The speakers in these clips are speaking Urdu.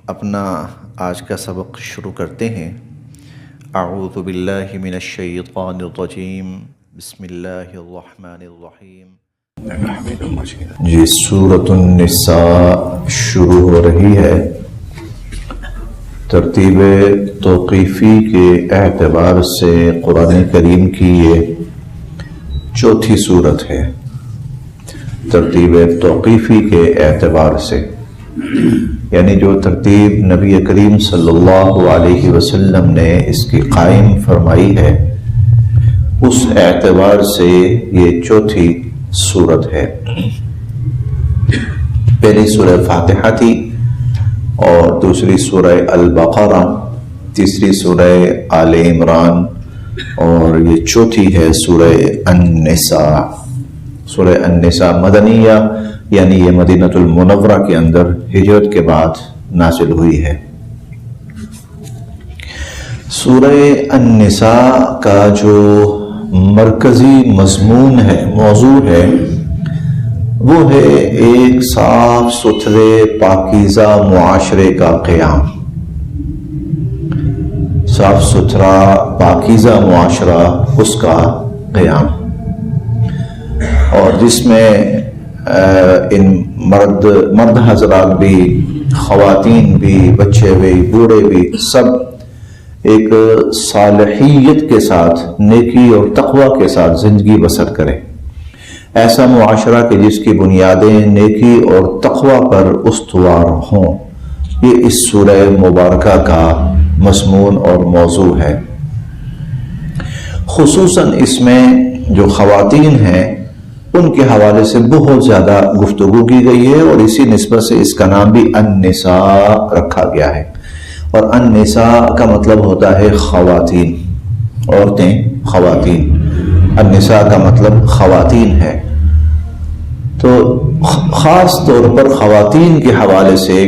اپنا آج کا سبق شروع کرتے ہیں۔ اعوذ باللہ من الشیطان الرجیم، بسم اللہ الرحمن الرحیم۔ جی سورۃ النساء شروع ہو رہی ہے۔ ترتیب توقیفی کے اعتبار سے قرآن کریم کی یہ چوتھی سورت ہے، ترتیب توقیفی کے اعتبار سے، یعنی جو ترتیب نبی کریم صلی اللہ علیہ وسلم نے اس کی قائم فرمائی ہے، اس اعتبار سے یہ چوتھی سورت ہے۔ پہلی سورہ فاتحہ تھی اور دوسری سورہ البقرہ، تیسری سورہ آل عمران، اور یہ چوتھی ہے سورہ النساء۔ سورہ النساء مدنیہ، یعنی یہ مدینہ المنورہ کے اندر ہجرت کے بعد نازل ہوئی ہے۔ سورہ النساء کا جو مرکزی مضمون ہے، موضوع ہے، وہ ہے ایک صاف ستھرے پاکیزہ معاشرے کا قیام، صاف ستھرا پاکیزہ معاشرہ، اس کا قیام، اور جس میں ان مرد حضرات بھی، خواتین بھی، بچے بھی، بوڑھے بھی، سب ایک صالحیت کے ساتھ، نیکی اور تقوی کے ساتھ زندگی بسر کریں۔ ایسا معاشرہ کہ جس کی بنیادیں نیکی اور تقوی پر استوار ہوں، یہ اس سورہ مبارکہ کا مضمون اور موضوع ہے۔ خصوصاً اس میں جو خواتین ہیں ان کے حوالے سے بہت زیادہ گفتگو کی گئی ہے، اور اسی نسبت سے اس کا نام بھی النساء رکھا گیا ہے۔ اور النساء کا مطلب ہوتا ہے خواتین، عورتیں، خواتین۔ النساء کا مطلب خواتین ہے، تو خاص طور پر خواتین کے حوالے سے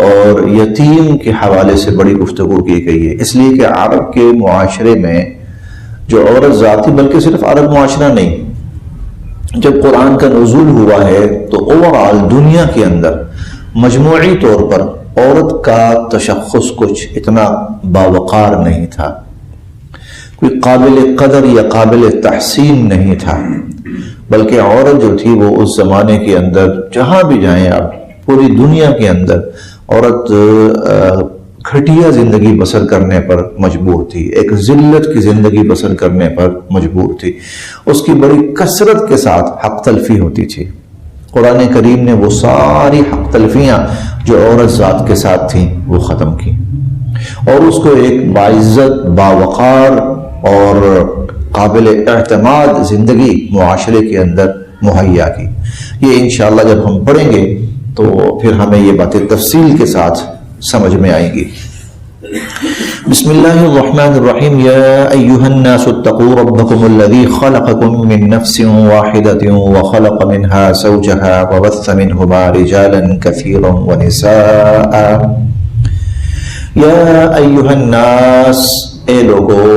اور یتیم کے حوالے سے بڑی گفتگو کی گئی ہے، اس لیے کہ عرب کے معاشرے میں جو عورت ذاتی، بلکہ صرف عرب معاشرہ نہیں، جب قرآن کا نزول ہوا ہے تو اوورآل دنیا کے اندر مجموعی طور پر عورت کا تشخص کچھ اتنا باوقار نہیں تھا، کوئی قابل قدر یا قابل تحسین نہیں تھا، بلکہ عورت جو تھی وہ اس زمانے کے اندر، جہاں بھی جائیں آپ، پوری دنیا کے اندر عورت گھٹیا زندگی بسر کرنے پر مجبور تھی، ایک ذلت کی زندگی بسر کرنے پر مجبور تھی، اس کی بڑی کثرت کے ساتھ حق تلفی ہوتی تھی۔ قرآن کریم نے وہ ساری حق تلفیاں جو عورت ذات کے ساتھ تھیں وہ ختم کی، اور اس کو ایک باعزت، باوقار اور قابل اعتماد زندگی معاشرے کے اندر مہیا کی۔ یہ انشاءاللہ جب ہم پڑھیں گے تو پھر ہمیں یہ باتیں تفصیل کے ساتھ سمجھ میں آئیں گی۔ بسم اللہ الرحمن الرحیم۔ یا ایہا الناس اتقوا ربکم الذی خلقکم من نفس واحدۃ وخلق منها زوجها وبث منہما رجالا کثیرا ونساء۔ یا ایہا الناس، اے لوگو،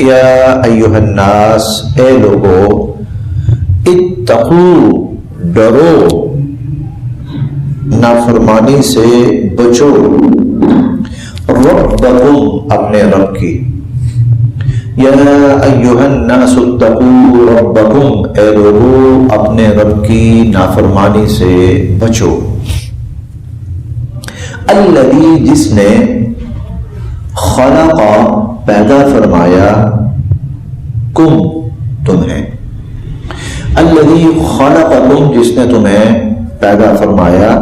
یا ایہا الناس، اے لوگو، اتقوا، ڈرو، نافرمانی سے بچو، ربکم، اپنے رب کی۔ یا ایہا الناس اتقوا ربکم، اے لوگو اپنے رب کی نافرمانی سے بچو۔ الذی، جس نے، خلق، پیدا فرمایا، کم، تمہیں، الذی خلقکم، جس نے تمہیں پیدا فرمایا،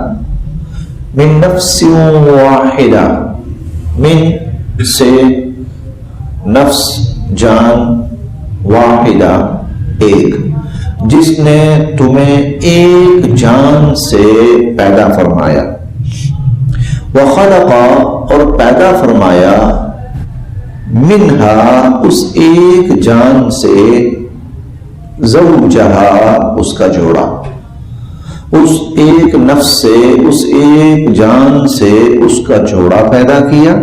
من نفس واحدہ، من سے، نفس جان، واحدہ ایک، جس نے تمہیں ایک جان سے پیدا فرمایا، وخلق، اور پیدا فرمایا، منہا، اس ایک جان سے، زوجہا، اس کا جوڑا، اس ایک نفس سے، اس ایک جان سے اس کا جوڑا پیدا کیا،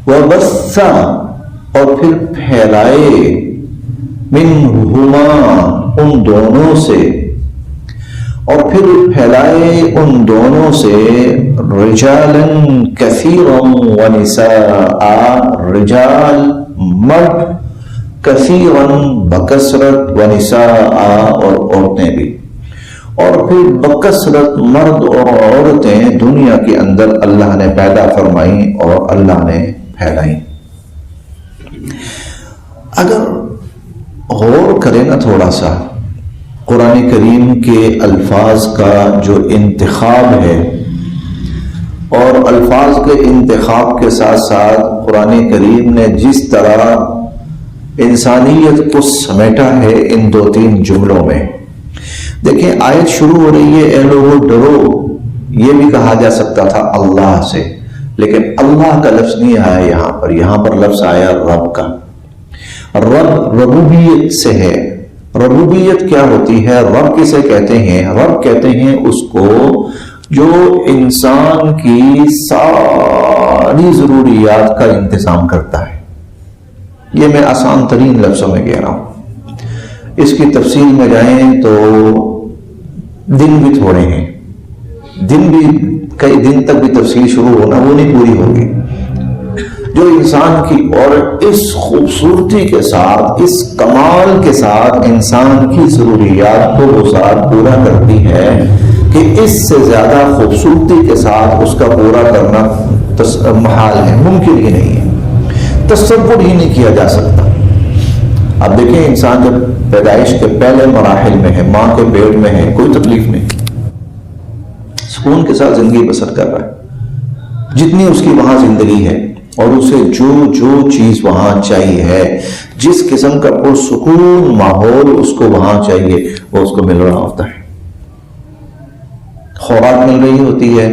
وبث، اور پھر پھیلائے، منہما، ان دونوں سے، اور پھر پھیلائے ان دونوں سے رجالن کثیرا ونساء، رجال مرد، کثیرا بکثرت، ونساء اور عورتیں بھی، اور پھر بکثرت مرد اور عورتیں دنیا کے اندر اللہ نے پیدا فرمائیں اور اللہ نے پھیلائیں۔ اگر غور کریں نا تھوڑا سا قرآن کریم کے الفاظ کا جو انتخاب ہے، اور الفاظ کے انتخاب کے ساتھ ساتھ قرآن کریم نے جس طرح انسانیت کو سمیٹا ہے ان 2-3 جملوں میں، دیکھیں آیت شروع ہو رہی ہے اے لوگو ڈرو، یہ بھی کہا جا سکتا تھا اللہ سے، لیکن اللہ کا لفظ نہیں آیا یہاں پر لفظ آیا رب کا۔ رب ربوبیت سے ہے۔ ربوبیت کیا ہوتی ہے؟ رب کسے کہتے ہیں؟ رب کہتے ہیں اس کو جو انسان کی ساری ضروریات کا انتظام کرتا ہے۔ یہ میں آسان ترین لفظوں میں کہہ رہا ہوں، اس کی تفصیل میں جائیں تو دن بھی تھوڑے ہیں، دن بھی کئی دن تک بھی تفصیل شروع ہونا وہ نہیں پوری ہوگی، جو انسان کی اور اس خوبصورتی کے ساتھ، اس کمال کے ساتھ انسان کی ضروریات کو وہ ساتھ پورا کرتی ہے کہ اس سے زیادہ خوبصورتی کے ساتھ اس کا پورا کرنا محال ہے، ممکن ہی نہیں ہے، تصور ہی نہیں کیا جا سکتا۔ اب دیکھیں انسان جب پیدائش کے پہلے مراحل میں ہے، ماں کے پیٹ میں ہے، کوئی تکلیف نہیں، سکون کے ساتھ زندگی بسر کر رہا ہے، جتنی اس کی وہاں زندگی ہے اور اسے جو چیز وہاں چاہیے ہے، جس قسم کا پرسکون ماحول اس کو وہاں چاہیے وہ اس کو مل رہا ہوتا ہے، خوراک مل رہی ہوتی ہے،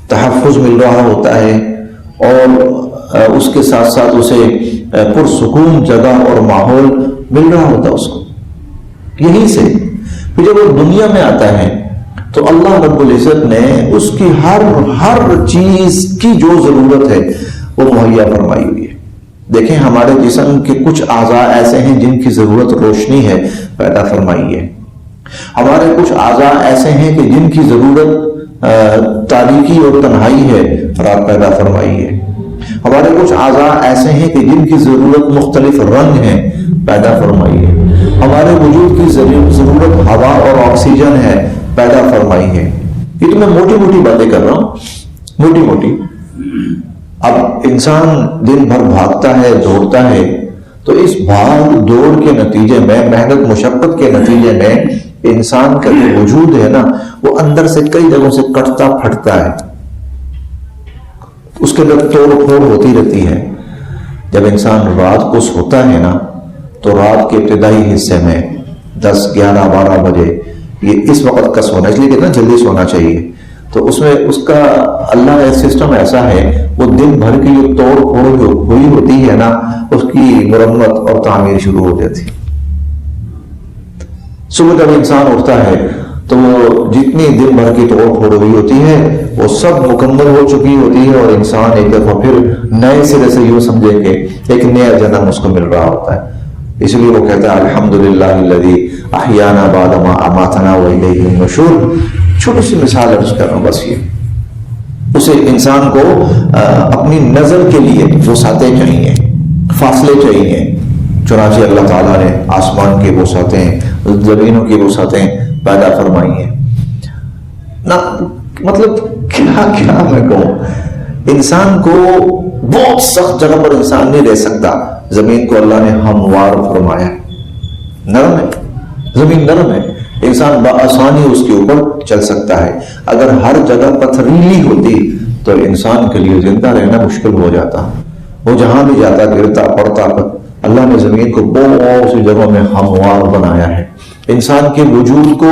تحفظ مل رہا ہوتا ہے، اور اس کے ساتھ ساتھ اسے پرسکون جگہ اور ماحول مل رہا ہوتا ہے اس کو۔ یہیں سے پھر جب وہ دنیا میں آتا ہے تو اللہ رب العزت نے اس کی ہر چیز کی جو ضرورت ہے وہ مہیا فرمائی ہوئی ہے۔ دیکھیں ہمارے جسم کے کچھ اعضاء ایسے ہیں جن کی ضرورت روشنی ہے، پیدا فرمائی ہے۔ ہمارے کچھ اعضاء ایسے ہیں کہ جن کی ضرورت تاریکی اور تنہائی ہے، رات پیدا فرمائی ہے۔ ہمارے کچھ اعضاء ایسے ہیں کہ جن کی ضرورت مختلف رنگ ہے، پیدا فرمائی ہے۔ ہمارے وجود کی ضرورت ہوا اور آکسیجن ہے، پیدا فرمائی ہے۔ یہ تو میں موٹی موٹی باتیں کر رہا ہوں، موٹی موٹی۔ اب انسان دن بھر بھاگتا ہے، دوڑتا ہے، تو اس بھاگ دوڑ کے نتیجے میں، محنت مشقت کے نتیجے میں انسان کا جو وجود ہے نا وہ اندر سے کئی جگہوں سے کٹتا پھٹتا ہے، اس کے اندر توڑ پھوڑ ہوتی رہتی ہے۔ جب انسان رات کو سوتا ہے نا تو رات کے ابتدائی حصے میں 10, 11, 12 بجے، یہ اس وقت کا سونا، اس لیے کہتے ہیں جلدی سونا چاہیے، تو اس میں اس کا اللہ کا سسٹم ایسا ہے، وہ دن بھر کی جو توڑ پھوڑ جو ہوئی ہوتی ہے نا اس کی مرمت اور تعمیر شروع ہو جاتی۔ صبح جب انسان اٹھتا ہے تو وہ جتنی دن بھر کی توڑ پھوڑ ہوئی ہوتی ہے وہ سب مکمل ہو چکی ہوتی ہے، اور انسان ایک دفعہ پھر نئے سرے سے یوں سمجھے کہ ایک نیا جنم اس کو مل رہا ہوتا ہے۔ اس لیے وہ کہتا ہے الحمدللہ الذی احیانا بعد ما اماتنا والیہ النشور۔ چھوٹی سی مثال عرض کر رہا ہوں بس، یہ اسے انسان کو اپنی نظر کے لیے وسعتیں چاہیے، فاصلے چاہیے، چنانچہ اللہ تعالیٰ نے آسمان کی وسعتیں، زمینوں کی وسعتیں پیدا فرمائی ہیں نا۔ مطلب کیا میں کہوں، انسان کو بہت سخت جگہ پر انسان نہیں رہ سکتا۔ زمین کو اللہ نے ہموار فرمایا، نرم ہے، زمین نرم ہے، انسان بآسانی اس کے اوپر چل سکتا ہے۔ اگر ہر جگہ پتھریلی ہوتی تو انسان کے لیے زندہ رہنا مشکل ہو جاتا، وہ جہاں بھی جاتا گرتا پڑتا۔ اللہ نے زمین کو بہت سی جگہوں میں ہموار بنایا ہے۔ انسان کے وجود کو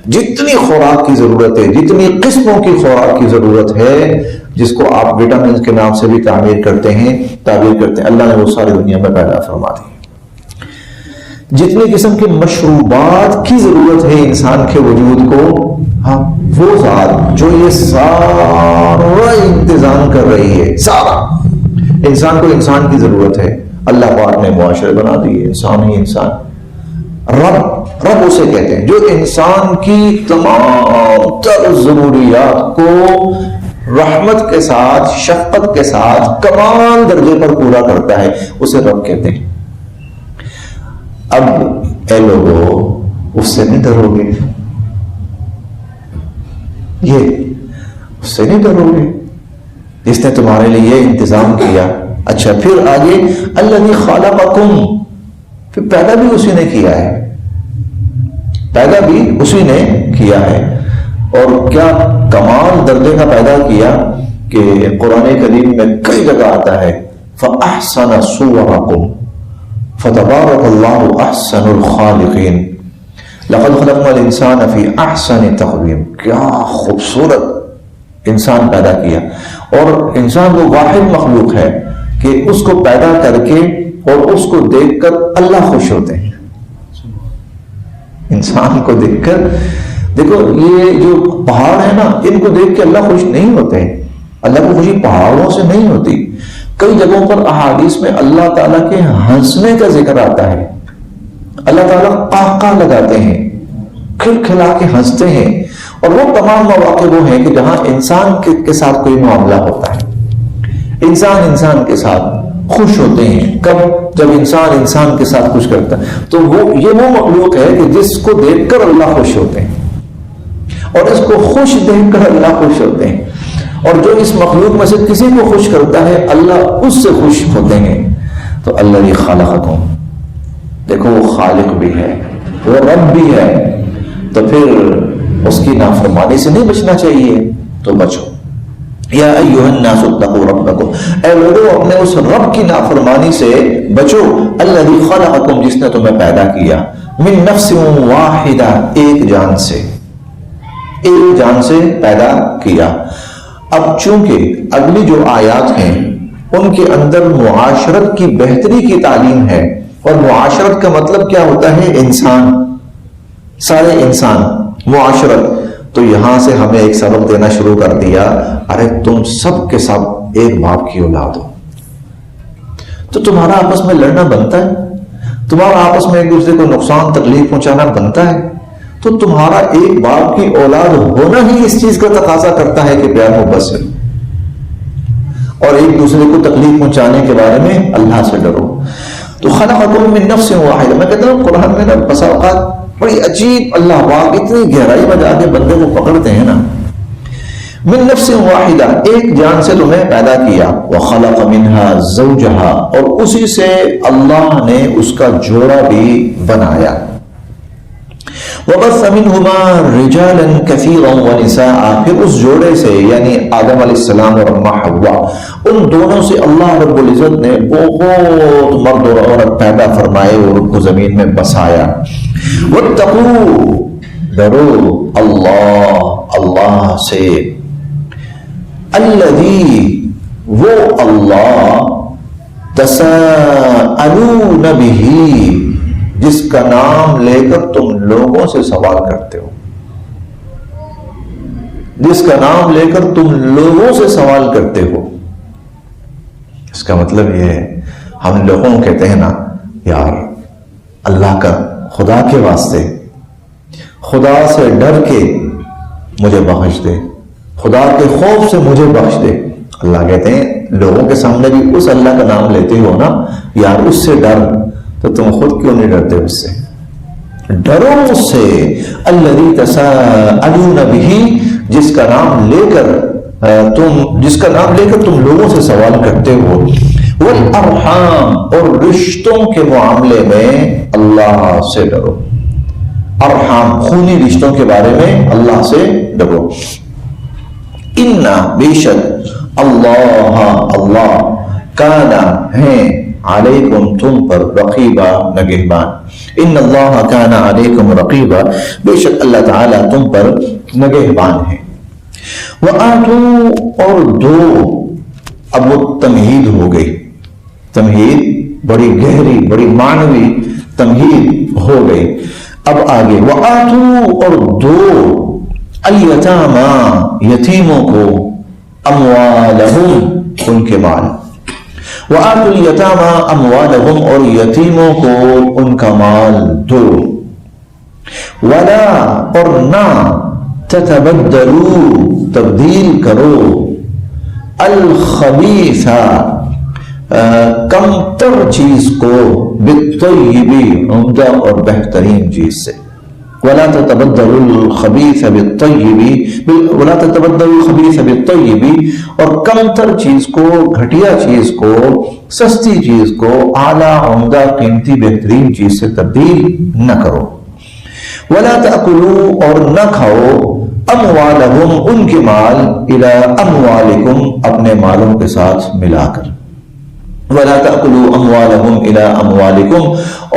جتنی خوراک کی ضرورت ہے، جتنی قسموں کی خوراک کی ضرورت ہے، جس کو آپ وٹامنز کے نام سے بھی تعبیر کرتے ہیں، اللہ نے وہ ساری دنیا میں پیدا فرما دی۔ جتنی قسم کی مشروبات کی ضرورت ہے انسان کے وجود کو، ہاں وہ ذات جو یہ سارا انتظام کر رہی ہے، سارا انسان کو انسان کی ضرورت ہے، اللہ پاک نے معاشرے بنا دیے، انسان ہی انسان۔ رب اسے کہتے ہیں جو انسان کی تمام تر ضروریات کو رحمت کے ساتھ، شفقت کے ساتھ کمال درجے پر پورا کرتا ہے، اسے رب کہتے ہیں۔ اب اے لوگو اس سے نہیں ڈرو گے، یہ اس سے نہیں ڈرو گے جس نے تمہارے لیے یہ انتظام کیا۔ اچھا پھر آگے الذی خلقکم، پھر پیدا بھی اسی نے کیا ہے، پیدا بھی اسی نے کیا ہے، اور کیا کمال درجے کا پیدا کیا کہ قرآن کریم میں کئی جگہ آتا ہے فَأَحْسَنَ صُوَرَكُمْ فَتَبَارَكَ اللَّهُ أَحْسَنُ الْخَالِقِينَ لَقَدْ خَلَقْنَا الْإِنسَانَ فِي أَحْسَنِ تَقْوِيمٍ، کیا خوبصورت انسان پیدا کیا۔ اور انسان وہ واحد مخلوق ہے کہ اس کو پیدا کر کے اور اس کو دیکھ کر اللہ خوش ہوتے ہیں۔ انسان کو دیکھ کر، دیکھو یہ جو پہاڑ ہے نا، ان کو دیکھ کے اللہ خوش نہیں ہوتے، اللہ کو خوشی پہاڑوں سے نہیں ہوتی۔ کئی جگہوں پر احادیث میں اللہ تعالیٰ کے ہنسنے کا ذکر آتا ہے، اللہ تعالیٰ قہقہ لگاتے ہیں، کھلکھلا کے ہنستے ہیں، اور وہ تمام مواقع وہ ہیں کہ جہاں انسان کے ساتھ کوئی معاملہ ہوتا ہے، انسان کے ساتھ خوش ہوتے ہیں۔ کب؟ جب انسان کے ساتھ خوش کرتا ہے، تو یہ وہ مخلوق ہے کہ جس کو دیکھ کر اللہ خوش ہوتے ہیں، اور اس کو خوش دیکھ کر اللہ خوش ہوتے ہیں، اور جو اس مخلوق میں سے کسی کو خوش کرتا ہے اللہ اس سے خوش ہوتے ہیں۔ تو الذی خلقکم، دیکھو وہ خالق بھی ہے، وہ رب بھی ہے، تو پھر اس کی نافرمانی سے نہیں بچنا چاہیے، تو بچو۔ یا ایھا الناس اتقوا ربکم، اے لوگو اپنے اس رب کی نافرمانی سے بچو، الذی خلقکم، جس نے تمہیں پیدا کیا، من نفس واحدہ، ایک جان سے پیدا کیا۔ اب چونکہ اگلی جو آیات ہیں ان کے اندر معاشرت کی بہتری کی تعلیم ہے، اور معاشرت کا مطلب کیا ہوتا ہے؟ انسان، سارے انسان، معاشرت۔ تو یہاں سے ہمیں ایک سبق دینا شروع کر دیا، ارے تم سب کے سب ایک باپ کی اولاد ہو، تو تمہارا آپس میں لڑنا بنتا ہے، تمہارا آپس میں ایک دوسرے کو نقصان تکلیف پہنچانا بنتا ہے، تو تمہارا ایک باپ کی اولاد ہونا ہی اس چیز کا تقاضا کرتا ہے کہ پیار محبت سے اور ایک دوسرے کو تکلیف پہنچانے کے بارے میں اللہ سے ڈرو۔ تو خلقکم من نفس واحدہ، میں کہتا ہوں قرآن میں نا بسا اوقات بڑی عجیب اللہ پاک اتنی گہرائی میں جا کے بندے کو پکڑتے ہیں نا۔ من نفس واحدہ، ایک جان سے تمہیں پیدا کیا، وخلق منها زوجہا، اور اسی سے اللہ نے اس کا جوڑا بھی بنایا، وبث منهما رجالا كثيرا ونساء، پھر اس جوڑے سے یعنی آدم علیہ السلام اور اماں حوا، ان دونوں سے اللہ رب العزت نے بہت مرد اور عورت پیدا فرمائے اور ان کو زمین میں بسایا۔ واتقوا، ڈرو اللہ سے، الذی، وہ اللہ، تساءلون بہ، جس کا نام لے کر تم لوگوں سے سوال کرتے ہو، جس کا نام لے کر تم لوگوں سے سوال کرتے ہو۔ اس کا مطلب یہ ہے، ہم لوگوں کہتے ہیں نا یار اللہ کا، خدا کے واسطے، خدا سے ڈر کے مجھے بخش دے، خدا کے خوف سے مجھے بخش دے۔ اللہ کہتے ہیں لوگوں کے سامنے بھی اس اللہ کا نام لیتے ہو نا یار، اس سے ڈر، تو تم خود کیوں نہیں ڈرتے اس سے؟ ڈرو اس سے، الذی تساءلون بہ، جس کا نام لے کر تم لوگوں سے سوال کرتے ہو، والارحام، اور رشتوں کے معاملے میں اللہ سے ڈرو، ارحام خونی رشتوں کے بارے میں اللہ سے ڈرو۔ انا، بے شک، اللہ کانا ہے، علیکم، تم پر، رقیبا، نگہبان، ان اللہ کان علیکم رقیبا، بے شک اللہ تعالیٰ تم پر نگہبان ہے۔ وآتوا، اور دو، اب وہ تمہید ہو گئی، تمہید بڑی گہری، بڑی معنوی تمہید ہو گئی۔ اب آگے، وآتوا، اور دو، الیتامی، یتیموں کو، اموالہم، ان کے مال، وآتوا الیتامی اموالہم، اور یتیموں کو ان کا مال دو۔ ولا اور نہ تتبدلوا تبدیل کرو الخبیث کم تر چیز کو بالطیب عمدہ اور بہترین چیز سے. ولا تتبدلوا الخبیث بالطیب ولا تتبدلوا الخبیث بالطیب اور کم تر چیز کو گھٹیا چیز کو سستی چیز کو اعلیٰ عمدہ قیمتی بہترین چیز سے تبدیل نہ کرو. ولا تأکلوا اور نہ کھاؤ اموالہم ان کے مال الی اموالکم اپنے مالوں کے ساتھ ملا کر. ولا تأکلوا اموالہم الی اموالکم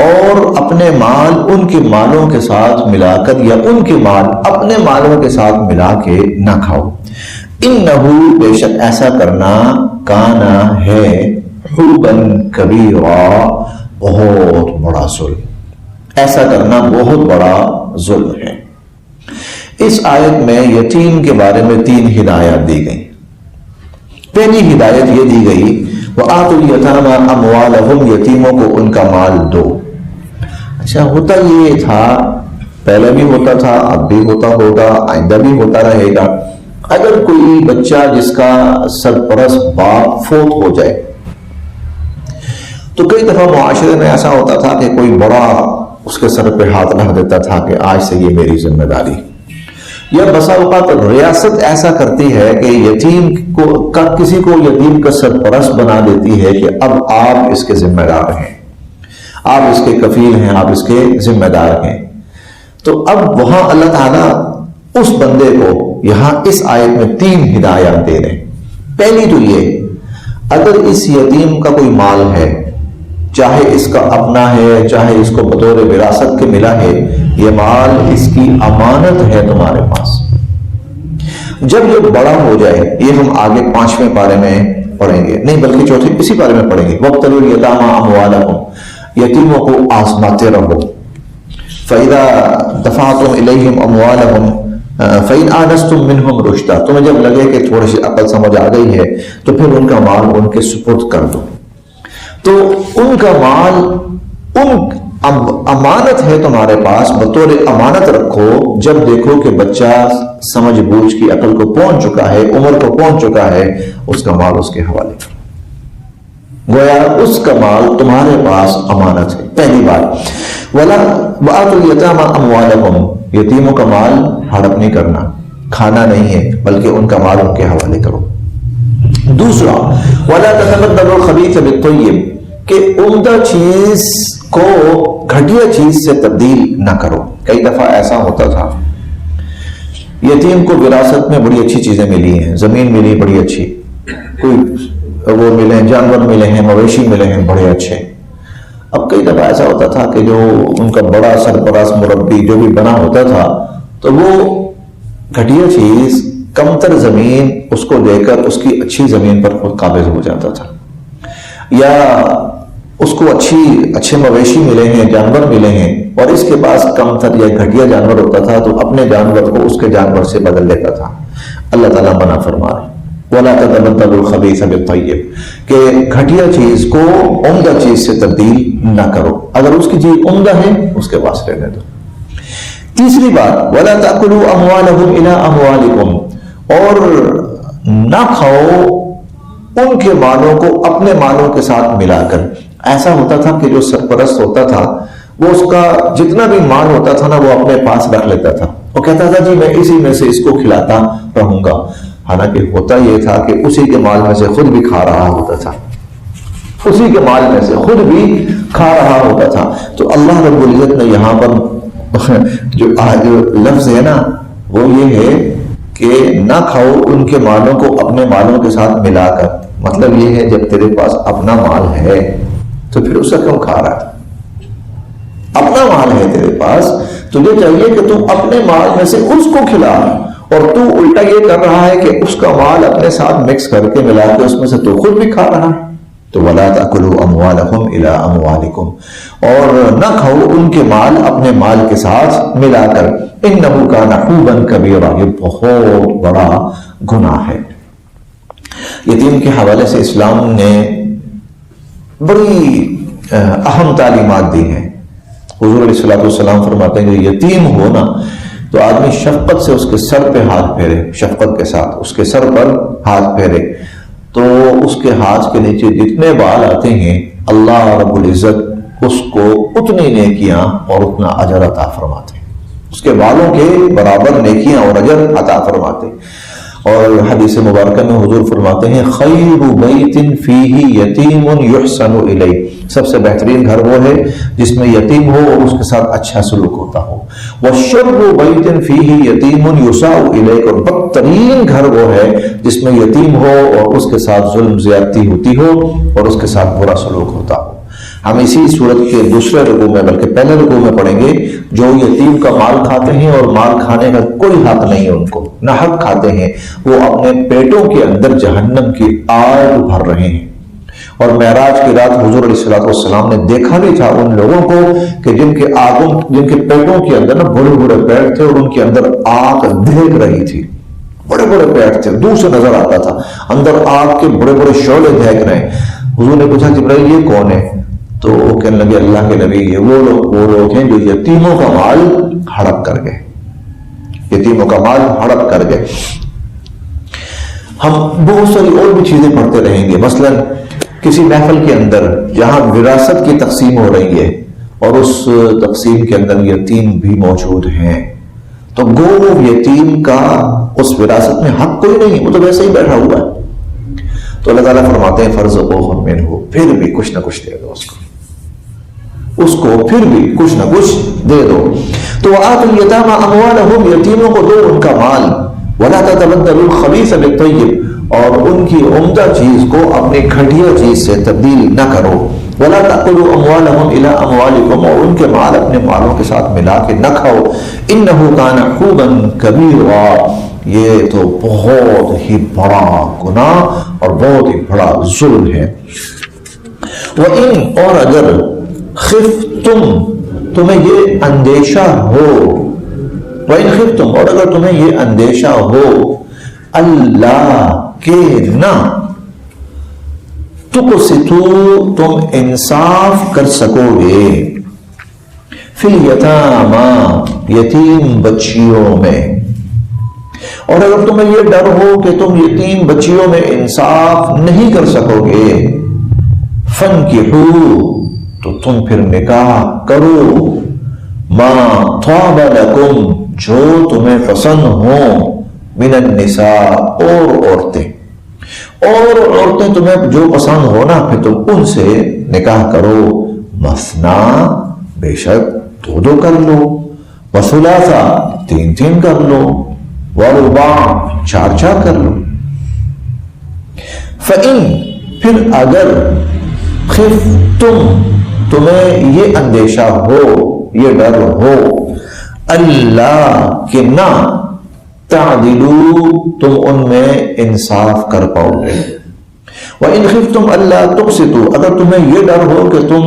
اور اپنے مال ان کے مالوں کے ساتھ ملا کر یا ان کے مال اپنے مالوں کے ساتھ ملا کے نہ کھاؤ. انہو بے شک ایسا کرنا کانا ہے حوبا کبیرا بہت بڑا ظلم. ایسا کرنا بہت بڑا ظلم ہے. اس آیت میں یتیم کے بارے میں 3 ہدایات دی گئی. پہلی ہدایت یہ دی گئی وَآتُوا الْيَتَامَى أَمْوَالَهُمْ یتیموں کو ان کا مال دو. اچھا ہوتا یہ تھا پہلے بھی ہوتا تھا اب بھی ہوتا ہوگا آئندہ بھی ہوتا رہے گا. اگر کوئی بچہ جس کا سرپرست باپ فوت ہو جائے تو کئی دفعہ معاشرے میں ایسا ہوتا تھا کہ کوئی بڑا اس کے سر پہ ہاتھ رکھ دیتا تھا کہ آج سے یہ میری ذمہ داری. یا بسا اوقات ریاست ایسا کرتی ہے کہ یتیم کو کسی کو یتیم کا سرپرست بنا دیتی ہے کہ اب آپ اس کے ذمہ دار ہیں, آپ اس کے کفیل ہیں, آپ اس کے ذمہ دار ہیں. تو اب وہاں اللہ تعالیٰ اس بندے کو یہاں اس آیت میں 3 ہدایات دے رہے ہیں. پہلی تو یہ اگر اس یتیم کا کوئی مال ہے چاہے اس کا اپنا ہے چاہے اس کو بطور وراثت کے ملا ہے یہ مال اس کی امانت ہے تمہارے پاس. جب یہ بڑا ہو جائے یہ ہم آگے 5ویں پارے میں پڑھیں گے نہیں بلکہ چوتھے اسی پارے میں پڑھیں گے. وَابْتَلُوا الْيَتَامَى أَمْوَالَهُمْ یتیموں کو آزماتے رہو. فَإِذَا دَفَعْتُمْ إِلَيْهِمْ أَمْوَالَهُمْ فَإِنْ آنَسْتُمْ مِنْهُمْ رُشْدًا تمہیں جب لگے کہ تھوڑی سی عقل سمجھ آ گئی ہے تو پھر ان کا مال ان کے سپرد کر دو. تو ان کا مال امانت ہے تمہارے پاس بطور امانت رکھو. جب دیکھو کہ بچہ سمجھ بوجھ کی عقل کو پہنچ چکا ہے عمر کو پہنچ چکا ہے اس کا مال اس کے حوالے کرو. گویا اس کا مال تمہارے پاس امانت ہے. پہلی بات وَآتُوا الْيَتَامَى أَمْوَالَهُمْ یتیموں کا مال ہڑپ نہیں کرنا کھانا نہیں ہے بلکہ ان کا مال ان کے حوالے کرو. دوسرا وَلَا تَتَبَدَّلُوا الْخَبِيثَ بِالطَّيِّبِ کہ عمدہ چیز کو گھٹیا چیز سے تبدیل نہ کرو. کئی دفعہ ایسا ہوتا تھا یتیم کو وراثت میں بڑی اچھی چیزیں ملی ہیں, زمین ملی بڑی اچھی, کوئی وہ ملے ہیں جانور ملے ہیں مویشی ملے ہیں بڑے اچھے. اب کئی دفعہ ایسا ہوتا تھا کہ جو ان کا بڑا سرپرست مربی جو بھی بنا ہوتا تھا تو وہ گھٹیا چیز کمتر زمین اس کو دے کر اس کی اچھی زمین پر خود قابض ہو جاتا تھا. یا اس کو اچھے مویشی ملے ہیں جانور ملے ہیں اور اس کے پاس کم تر یا گھٹیا جانور ہوتا تھا تو اپنے جانور کو اس کے جانور سے بدل لیتا تھا. اللہ تعالیٰ منع فرما رہے وَلَا تَتَبَدَّلُوا الْخَبِيثَ بِالطَّيِّبِ کہ گھٹیا چیز کو عمدہ چیز سے تبدیل نہ کرو. اگر اس کی چیز عمدہ ہے اس کے پاس رہنے دو. تیسری بات وَلَا تَأْكُلُوا أَمْوَالَهُمْ إِلَىٰ أَمْوَالِكُمْ اور نہ کھاؤ ان کے مالوں کو اپنے مالوں کے ساتھ ملا کر. ایسا ہوتا تھا کہ جو سرپرست ہوتا تھا وہ اس کا جتنا بھی مال ہوتا تھا نا وہ اپنے پاس رکھ لیتا تھا. وہ کہتا تھا جی میں اسی میں سے اس کو کھلاتا رہوں گا. حالانکہ ہوتا یہ تھا کہ اسی کے مال میں سے خود بھی کھا رہا ہوتا تھا, اسی کے مال میں سے خود بھی کھا رہا ہوتا تھا. تو اللہ رب العزت نے یہاں پر جو لفظ ہے نا وہ یہ ہے کہ نہ کھاؤ ان کے مالوں کو اپنے مالوں کے ساتھ ملا کر. مطلب یہ ہے جب تیرے پاس اپنا مال ہے تو پھر اسے کیوں کھا رہا ہے؟ اپنا مال ہے تیرے پاس تجھے چاہیے کہ تم اپنے مال میں سے اس کو کھلا, اور تو الٹا یہ کر رہا ہے کہ اس کا مال اپنے ساتھ مکس کر کے ملا کے اس میں سے تو خود بھی کھا رہا ہے. تو وَلَا تَأْكُلُوا أَمْوَالَكُمْ إِلَىٰ أَمْوَالِكُمْ اور نہ کھاؤ ان کے مال اپنے مال کے ساتھ ملا کر. إِنَّهُ كَانَ حُوبًا كَبِيرًا یہ بہت بڑا گناہ ہے. یتیم کے حوالے سے اسلام نے بڑی اہم تعلیمات دی ہیں. حضور علیہ الصلوۃ والسلام فرماتے ہیں کہ یتیم ہو نا تو آدمی شفقت سے اس کے سر پہ ہاتھ پھیرے، شفقت کے ساتھ اس کے سر پر ہاتھ پھیرے، تو اس کے ہاتھ کے نیچے جتنے بال آتے ہیں اللہ رب العزت اس کو اتنی نیکیاں اور اتنا اجر عطا فرماتے ہیں، اس کے بالوں کے برابر نیکیاں اور اجر عطا فرماتے ہیں۔ اور حدیث مبارکہ میں حضور فرماتے ہیں خیر بیت فیہ یتیم یحسن الیہ، سب سے بہترین گھر وہ ہے جس میں یتیم ہو اور اس کے ساتھ اچھا سلوک ہوتا ہو، وشر بیت فیہ یتیم یساء الیہ، اور بدترین گھر وہ ہے جس میں یتیم ہو اور اس کے ساتھ ظلم زیادتی ہوتی ہو اور اس کے ساتھ برا سلوک ہوتا ہو۔ ہم اسی صورت کے دوسرے رکوع میں بلکہ پہلے رکوع میں پڑھیں گے، جو یتیم کا مال کھاتے ہیں اور مال کھانے کا کوئی حق نہیں ہے ان کو، نہ حق کھاتے ہیں، وہ اپنے پیٹوں کے اندر جہنم کی آگ بھر رہے ہیں۔ اور معراج کی رات حضور علیہ الصلوۃ والسلام نے دیکھا بھی تھا ان لوگوں کو کہ جن کے پیٹوں کے اندر نا بڑے بڑے پیٹ تھے اور ان کے اندر آگ دہک رہی تھی، بڑے بڑے پیٹ تھے، دور سے نظر آتا تھا اندر آگ کے بڑے بڑے شعلے دہک رہے ہیں۔ حضور نے پوچھا جبرائیل یہ کون ہے؟ تو وہ کہنے لگے اللہ کے نبی یہ وہ لوگ ہیں جو یتیموں کا مال ہڑپ کر گئے، یتیموں کا مال ہڑپ کر گئے۔ ہم بہت ساری اور بھی چیزیں پڑھتے رہیں گے، مثلا کسی محفل کے اندر جہاں وراثت کی تقسیم ہو رہی ہے اور اس تقسیم کے اندر یتیم بھی موجود ہیں، تو گو یتیم کا اس وراثت میں حق کوئی نہیں، وہ تو ویسے ہی بیٹھا ہوا ہے، تو اللہ تعالیٰ فرماتے ہیں فارزقوہم منہ، پھر بھی کچھ نہ کچھ دے دو اس کو پھر بھی کچھ نہ کچھ دے دو۔ تو وآتوا الیتامی اموالہم، یتیموں کو دو ان کا مال، ولا تتبدلوا الخبیث بالطیب، اور ان کی عمدہ چیز کو اپنی گھٹیا چیز سے تبدیل نہ کرو، ولا تأکلوا اموالہم الی اموالکم، اور ان کے مال اپنے مالوں کے ساتھ ملا کے نہ کھاؤ، انہ کان حوبا کبیرا، یہ تو بہت ہی بڑا گناہ اور بہت ہی بڑا ظلم ہے۔ وَإِنْ، اور اگر خفتم، تمہیں یہ اندیشہ ہو، وَإِنْ خفتم، اور اگر تمہیں یہ اندیشہ ہو اللہ کہ نہ تقسطوا، تم انصاف کر سکو گے، فی الیتامی، یتیم بچیوں میں، اور اگر تمہیں یہ ڈر ہو کہ تم یتیم بچیوں میں انصاف نہیں کر سکو گے، فانکحوا، تو تم پھر نکاح کرو، ما طاب لکم، جو تمہیں پسند ہو، من النساء، اور عورتیں تمہیں جو پسند ہو نا پھر تم ان سے نکاح کرو، مثنا، بے شک دو کر لو، وثلاثا، تین کر لو، ورباع، چار کر لو۔ فَإِن، پھر اگر خفتم، تمہیں یہ اندیشہ ہو، یہ ڈر ہو، اللہ کہ نہ تعدلوا، تم ان میں انصاف کر پاؤ گے، وَإِنْ خِفْتُمْ أَلَّا تُقْسِطُوا، اگر تمہیں یہ ڈر ہو کہ تم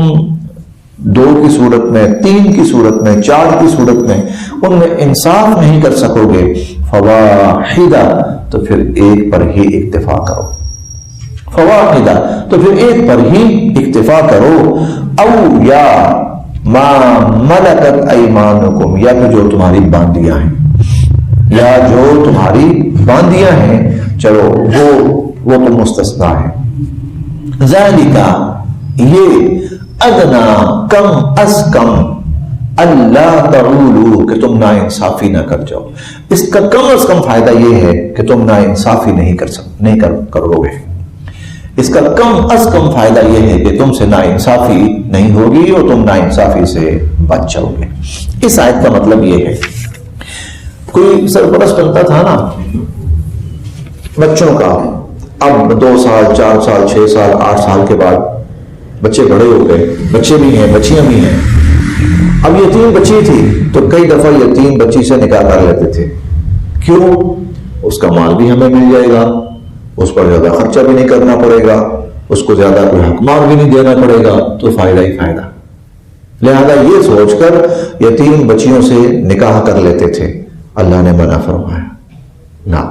2 کی صورت میں، 3 کی صورت میں، 4 کی صورت میں ان میں انصاف نہیں کر سکو گے، فواحدہ، تو پھر ایک پر ہی اکتفا کرو، فواحدہ، تو پھر ایک پر ہی اکتفا کرو، او یا ما ملکت ایمانکم، یا پھر جو تمہاری باندیاں ہیں، یا جو تمہاری باندیاں ہیں، چلو وہ تو مستثنا ہے، ذالکا، یہ ادنا، کم از کم، اللہ تعولو، کہ تم ناانصافی نہ کر جاؤ، اس کا کم از کم فائدہ یہ ہے کہ تم ناانصافی نہیں کرو گے، اس کا کم از کم فائدہ یہ ہے کہ تم سے ناانصافی نہیں ہوگی اور تم ناانصافی سے بچ جاؤ گے۔ اس آیت کا مطلب یہ ہے، کوئی سرپرست بنتا تھا نا بچوں کا، اب 2 سال 4 سال 6 سال 8 سال کے بعد بچے بڑے ہو گئے، بچے بھی ہیں بچیاں بھی ہیں، اب یتیم بچی تھی تو کئی دفعہ یتیم بچی سے نکاح کر لیتے تھے، کیوں؟ اس کا مال بھی ہمیں مل جائے گا، اس پر زیادہ خرچہ بھی نہیں کرنا پڑے گا، اس کو زیادہ کوئی حق مال بھی نہیں دینا پڑے گا، تو فائدہ ہی فائدہ۔ لہذا یہ سوچ کر یتیم بچیوں سے نکاح کر لیتے تھے، اللہ نے منع فرمایا نہ،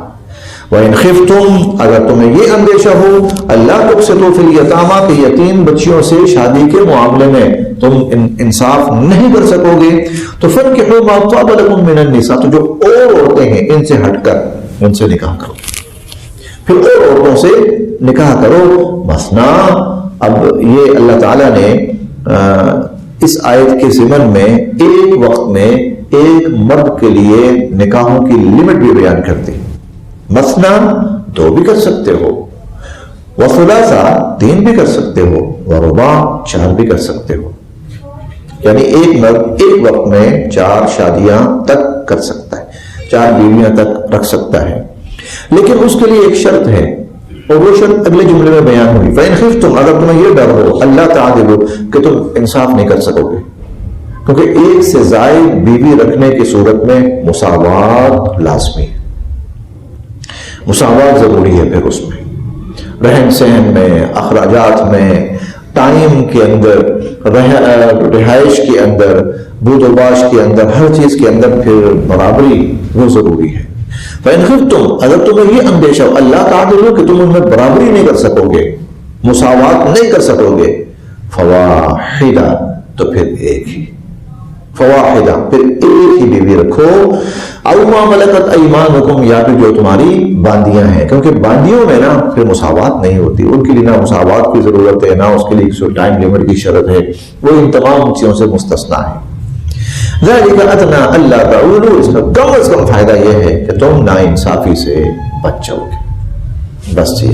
وَإِنْ خِفْتُمْ اگر تمہیں یہ اندیشہ ہو اللہ تقسطوا فی الیتامیٰ کہ یتیم بچیوں سے شادی کے معاملے میں تم انصاف نہیں کر سکو گے تو فَانكِحُوا مَا طَابَ لَكُم مِّنَ النِّسَاء تو جو اور عورتیں ہیں ان سے ہٹ کر ان سے نکاح کرو، پھر اور عورتوں سے نکاح کرو مثنا۔ اب یہ اللہ تعالیٰ نے اس آیت کے ضمن میں ایک وقت میں ایک مرد کے لیے نکاحوں کی لمٹ بھی بیان کرتی، مثنا 2 بھی کر سکتے ہو، وثلاثہ 3 بھی کر سکتے ہو، ورباع 4 بھی کر سکتے ہو، یعنی ایک مرد ایک وقت میں 4 شادیاں تک کر سکتا ہے، 4 بیویاں تک رکھ سکتا ہے، لیکن اس کے لیے ایک شرط ہے اور وہ شرط اگلے جملے میں بیان ہوئی، فَإِنْ خِفْتُمْ اگر تمہیں یہ ڈر ہو اللہ تعدلوا کہ تم انصاف نہیں کر سکو گے، کیونکہ ایک سے زائد بیوی رکھنے کی صورت میں مساوات لازمی ہے، مساوات ضروری ہے، پھر اس میں رہن سہن میں، اخراجات میں، ٹائم کے اندر، رہائش کے اندر، بود و باش کے اندر، ہر چیز کے اندر پھر برابری وہ ضروری ہے۔ فَإِنْ خِفْتُمْ اگر تمہیں یہ اندیشہ ہو اللہ تعالیٰ کہ تم ان میں برابری نہیں کر سکو گے، مساوات نہیں کر سکو گے، فواحدہ تو پھر ایک ہی، فواحدہ پھر ایک ہی بیوی رکھو، او ما ملکت ایمانکم یا پھر جو تمہاری باندیاں ہیں، کیونکہ باندیوں میں نا پھر مساوات نہیں ہوتی، ان کے لیے نہ مساوات کی ضرورت ہے، نہ اس کے لیے ٹائم لمٹ کی شرط ہے، وہ ان تمام چیزوں سے مستثنا ہے۔ ذَلِكَ أَدْنَىٰ أَلَّا تَعُولُوا اس میں کم از کم فائدہ یہ ہے کہ تم ناانصافی سے بچ جاؤ گے، بس جی۔